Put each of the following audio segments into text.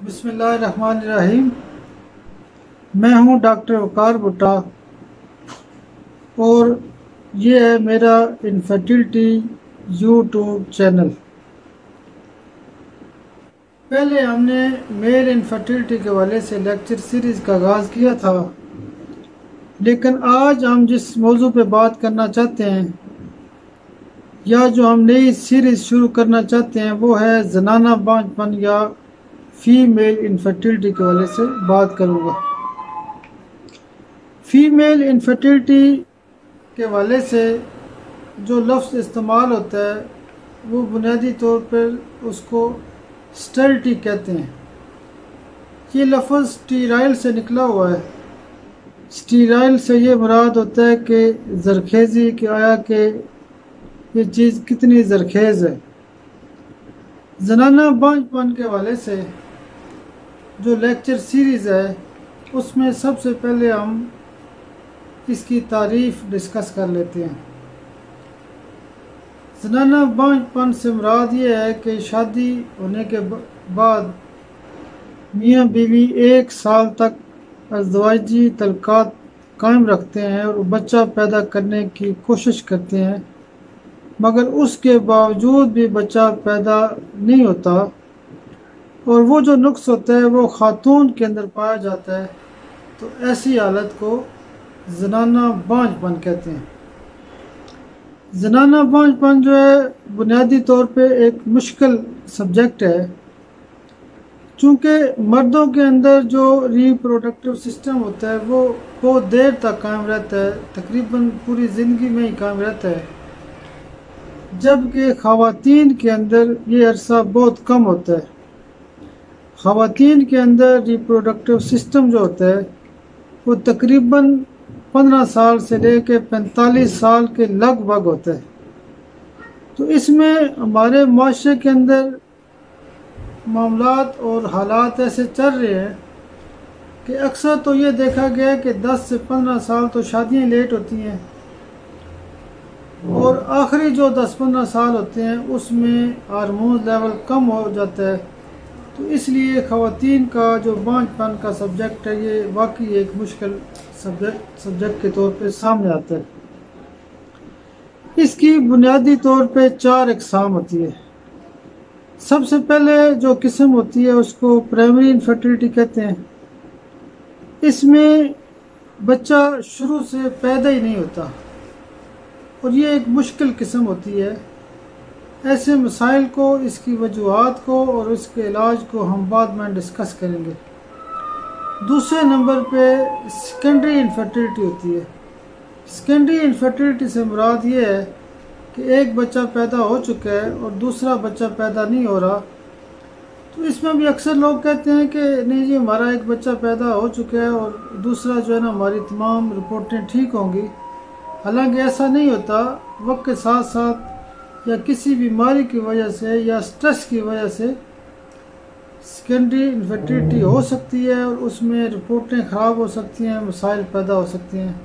बिस्मिल्लाहिर्रहमानिर्रहीम। मैं हूं डॉक्टर वकार भुट्टा और ये है मेरा इनफर्टिलिटी यूट्यूब चैनल। पहले हमने मेल इनफर्टिलिटी के हवाले से लेक्चर सीरीज़ का आगाज़ किया था, लेकिन आज हम जिस मौजू पे बात करना चाहते हैं या जो हम नई सीरीज़ शुरू करना चाहते हैं वो है जनाना बांझपन या फीमेल इनफर्टिलिटी के हवाले से बात करूँगा। फीमेल इनफर्टिलिटी के हवाले से जो लफ्ज़ इस्तेमाल होता है वो बुनियादी तौर पर उसको स्टेरिलिटी कहते हैं। ये लफ्ज़ स्टीराइल से निकला हुआ है। स्टीराइल से ये मुराद होता है कि जरखेज़ी कि आया कि ये चीज़ कितनी जरखेज़ है। जनाना बांझपन के हवाले से जो लेक्चर सीरीज़ है उसमें सबसे पहले हम इसकी तारीफ़ डिस्कस कर लेते हैं। जनाना बांझपन से मुराद ये है कि शादी होने के बाद मियाँ बीवी 1 साल तक अज़दवाजी तल्क़ात कायम रखते हैं और बच्चा पैदा करने की कोशिश करते हैं, मगर उसके बावजूद भी बच्चा पैदा नहीं होता और वो जो नुक्स होता है वो ख़ातून के अंदर पाया जाता है, तो ऐसी हालत को जनाना बांझपन कहते हैं। जनाना बांझपन जो है बुनियादी तौर पे एक मुश्किल सब्जेक्ट है, चूँकि मर्दों के अंदर जो रिप्रोडक्टिव सिस्टम होता है वो बहुत देर तक कायम रहता है, तकरीबन पूरी ज़िंदगी में ही कायम रहता है, जबकि ख़वातीन के अंदर ये अरसा बहुत कम होता है। ख़वातीन के अंदर रिप्रोडक्टिव सिस्टम जो होता है वो तकरीबन 15 साल से लेकर 45 साल के लगभग होता है। तो इसमें हमारे माशरे के अंदर मामलात और हालात ऐसे चल रहे हैं कि अक्सर तो ये देखा गया है कि 10 से 15 साल तो शादियां लेट होती हैं और आखिरी जो 10-15 साल होते हैं उसमें हार्मोन लेवल कम हो जाता है। तो इसलिए ख़वातीन का जो बांझपन का सब्जेक्ट है ये वाकई एक मुश्किल सब्जेक्ट के तौर पे सामने आता है। इसकी बुनियादी तौर पे 4 अक़साम होती है। सबसे पहले जो किस्म होती है उसको प्राइमरी इनफर्टिलिटी कहते हैं। इसमें बच्चा शुरू से पैदा ही नहीं होता और ये एक मुश्किल किस्म होती है। ऐसे मसाइल को, इसकी वजूहात को और इसके इलाज को हम बाद में डिस्कस करेंगे। दूसरे नंबर पे सेकेंडरी इनफर्टिलिटी होती है। सेकेंडरी इनफर्टिलिटी से मुराद ये है कि एक बच्चा पैदा हो चुका है और दूसरा बच्चा पैदा नहीं हो रहा। तो इसमें भी अक्सर लोग कहते हैं कि नहीं जी हमारा एक बच्चा पैदा हो चुका है और दूसरा जो है ना हमारी तमाम रिपोर्टें ठीक होंगी। हालांकि ऐसा नहीं होता। वक्त के साथ साथ या किसी बीमारी की वजह से या स्ट्रेस की वजह से सेकेंडरी इनफर्टिलिटी हो सकती है और उसमें रिपोर्टें ख़राब हो सकती हैं, मसाइल पैदा हो सकती हैं।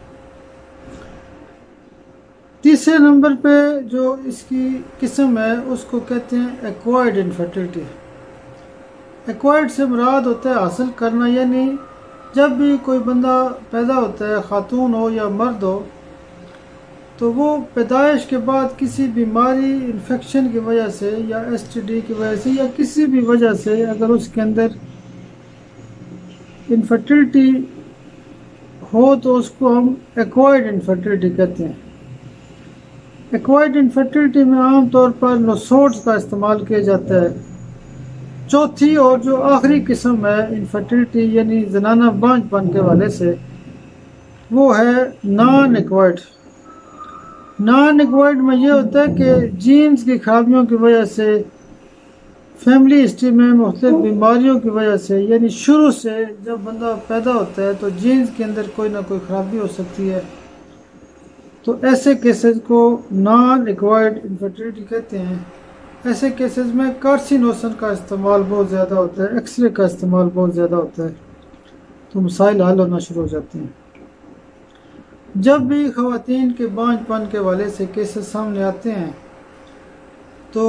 तीसरे नंबर पे जो इसकी किस्म है उसको कहते हैं एक्वायर्ड इनफर्टिलिटी। एक्वायर्ड से मुराद होता है हासिल करना, यानी जब भी कोई बंदा पैदा होता है, ख़ातून हो या मर्द हो, तो वो पैदाइश के बाद किसी बीमारी, इन्फेक्शन की वजह से या एसटीडी की वजह से या किसी भी वजह से अगर उसके अंदर इनफर्टिलिटी हो तो उसको हम एक्वायर्ड इनफर्टिलिटी कहते हैं। एक्वायर्ड इनफर्टिलिटी में आम तौर पर नोसोड्स का इस्तेमाल किया जाता है। चौथी और जो आखिरी किस्म है इनफर्टिलिटी यानी जनाना बांझपन के हवाले से वो है नॉन एक्वायर्ड। नॉन एक्वायर्ड में ये होता है कि जीन्स की खराबियों की वजह से, फैमिली हिस्ट्री में मुख्तलिफ बीमारियों की वजह से, यानी शुरू से जब बंदा पैदा होता है तो जीन्स के अंदर कोई ना कोई ख़राबी हो सकती है। तो ऐसे केसेस को नॉन एक्वायर्ड इनफर्टिलिटी कहते हैं। ऐसे केसेस में कार्सिनोसन का इस्तेमाल बहुत ज़्यादा होता है, एक्सरे का इस्तेमाल बहुत ज़्यादा होता है, तो मसाइल हल होना शुरू हो जाते हैं। जब भी ख़वातीन के बांझपन के हवाले से केसेस सामने आते हैं तो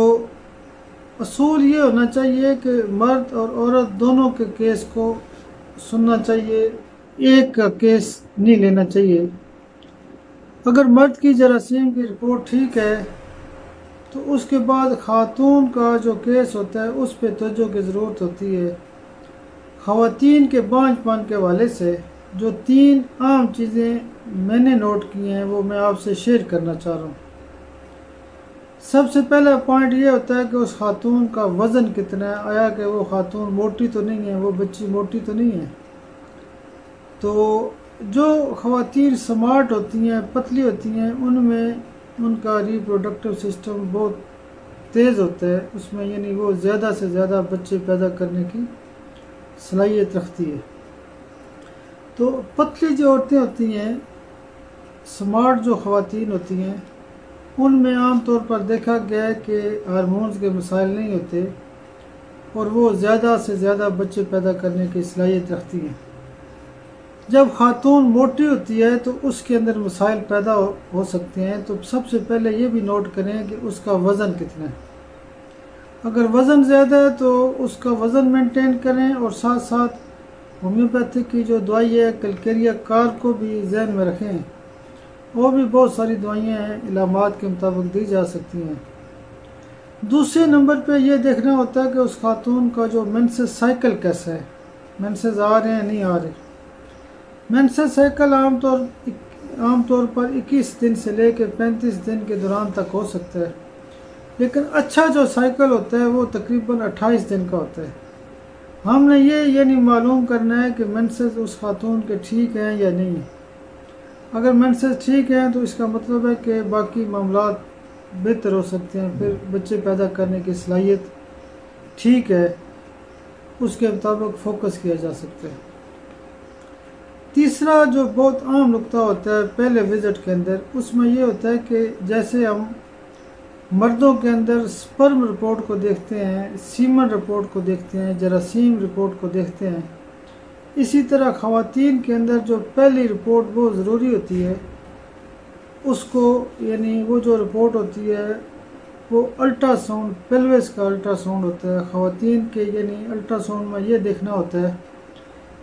असूल ये होना चाहिए कि मर्द और औरत दोनों के केस को सुनना चाहिए, एक का केस नहीं लेना चाहिए। अगर मर्द की जरासीम की रिपोर्ट ठीक है तो उसके बाद खातून का जो केस होता है उस पर तवज्जो की ज़रूरत होती है। ख़वातीन के बांझपन के हवाले से जो 3 आम चीज़ें मैंने नोट की हैं वो मैं आपसे शेयर करना चाह रहा हूँ। सबसे पहला पॉइंट ये होता है कि उस खातून का वज़न कितना है, आया कि वो खातून मोटी तो नहीं है, वो बच्ची मोटी तो नहीं है। तो जो ख़वातीन स्मार्ट होती हैं, पतली होती हैं, उनमें उनका रिप्रोडक्टिव सिस्टम बहुत तेज़ होता है, उसमें यानी वो ज़्यादा से ज़्यादा बच्चे पैदा करने की सलाहियत रखती है। तो पतली जो औरतें होती हैं, स्मार्ट जो ख़वातीन होती हैं, उनमें आम तौर पर देखा गया है कि हार्मोन्स के मसाइल नहीं होते और वो ज़्यादा से ज़्यादा बच्चे पैदा करने की सलाहियत रखती हैं। जब खातून मोटी होती है तो उसके अंदर मसाइल पैदा हो सकते हैं। तो सबसे पहले ये भी नोट करें कि उसका वज़न कितना है। अगर वज़न ज़्यादा है तो उसका वज़न मेंटेन करें और साथ साथ होम्योपैथिक की जो दवाई है कैलकेरिया कार को भी जहन में रखें। और भी बहुत सारी दवाइयाँ हैं, इलामात के मुताबिक दी जा सकती हैं। दूसरे नंबर पे ये देखना होता है कि उस खातून का जो मेंसेस साइकिल कैसा है, मेंसेस आ रहे हैं नहीं आ रहे। मेंसेस साइकिल आमतौर पर 21 दिन से लेकर 35 दिन के दौरान तक हो सकता है, लेकिन अच्छा जो साइकिल होता है वो तकरीबन 28 दिन का होता है। हमने ये नहीं मालूम करना है कि मेंसेस उस खातून के ठीक हैं या नहीं। अगर मेंसेस ठीक हैं तो इसका मतलब है कि बाकी मामलात बेहतर हो सकते हैं, फिर बच्चे पैदा करने की सलाहियत ठीक है, उसके मुताबिक फोकस किया जा सकता है। तीसरा जो बहुत आम नुक्ता होता है पहले विज़िट के अंदर, उसमें ये होता है कि जैसे हम मर्दों के अंदर स्पर्म रिपोर्ट को देखते हैं, सीमन रिपोर्ट को देखते हैं, जरासीम रिपोर्ट को देखते हैं, इसी तरह ख़वातीन के अंदर जो पहली रिपोर्ट बहुत ज़रूरी होती है उसको, यानी वो जो रिपोर्ट होती है वो अल्ट्रासाउंड, पेल्विस का अल्ट्रासाउंड होता है ख़वातीन के। यानी अल्ट्रासाउंड में ये देखना होता है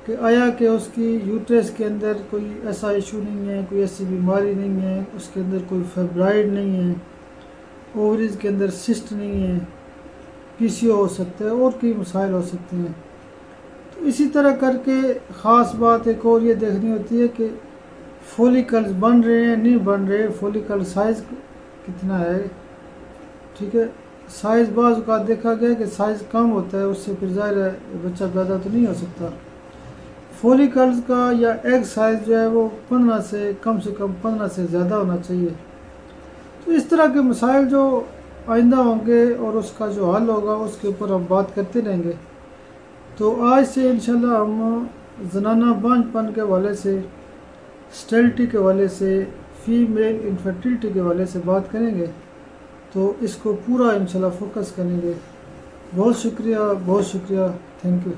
कि आया कि उसकी यूट्रस के अंदर कोई ऐसा इशू नहीं है, कोई ऐसी बीमारी नहीं है, उसके अंदर कोई फाइब्राइड नहीं है, ओवरीज के अंदर सिस्ट नहीं है, पीसीओ हो सकता है और कई मसाइल हो सकते हैं। तो इसी तरह करके ख़ास बात एक और ये देखनी होती है कि फॉलिकल्स बन रहे हैं नहीं बन रहे, फॉलिकल साइज़ कितना है। ठीक है, साइज़ बाज़ का देखा गया कि साइज़ कम होता है, उससे फिर ज़ाहिर है बच्चा पैदा तो नहीं हो सकता। फॉलिकल्स का या एग साइज़ जो है वो 15 से कम 15 से ज़्यादा होना चाहिए। तो इस तरह के मसाइल जो आइंदा होंगे और उसका जो हल होगा उसके ऊपर हम बात करते रहेंगे। तो आज से इंशाल्लाह हम ज़नाना बांझपन के हवाले से, स्टेरिलिटी के हवाले से, फीमेल इनफर्टिलिटी के हवाले से बात करेंगे। तो इसको पूरा इंशाल्लाह फोकस करेंगे। बहुत शुक्रिया, थैंक यू।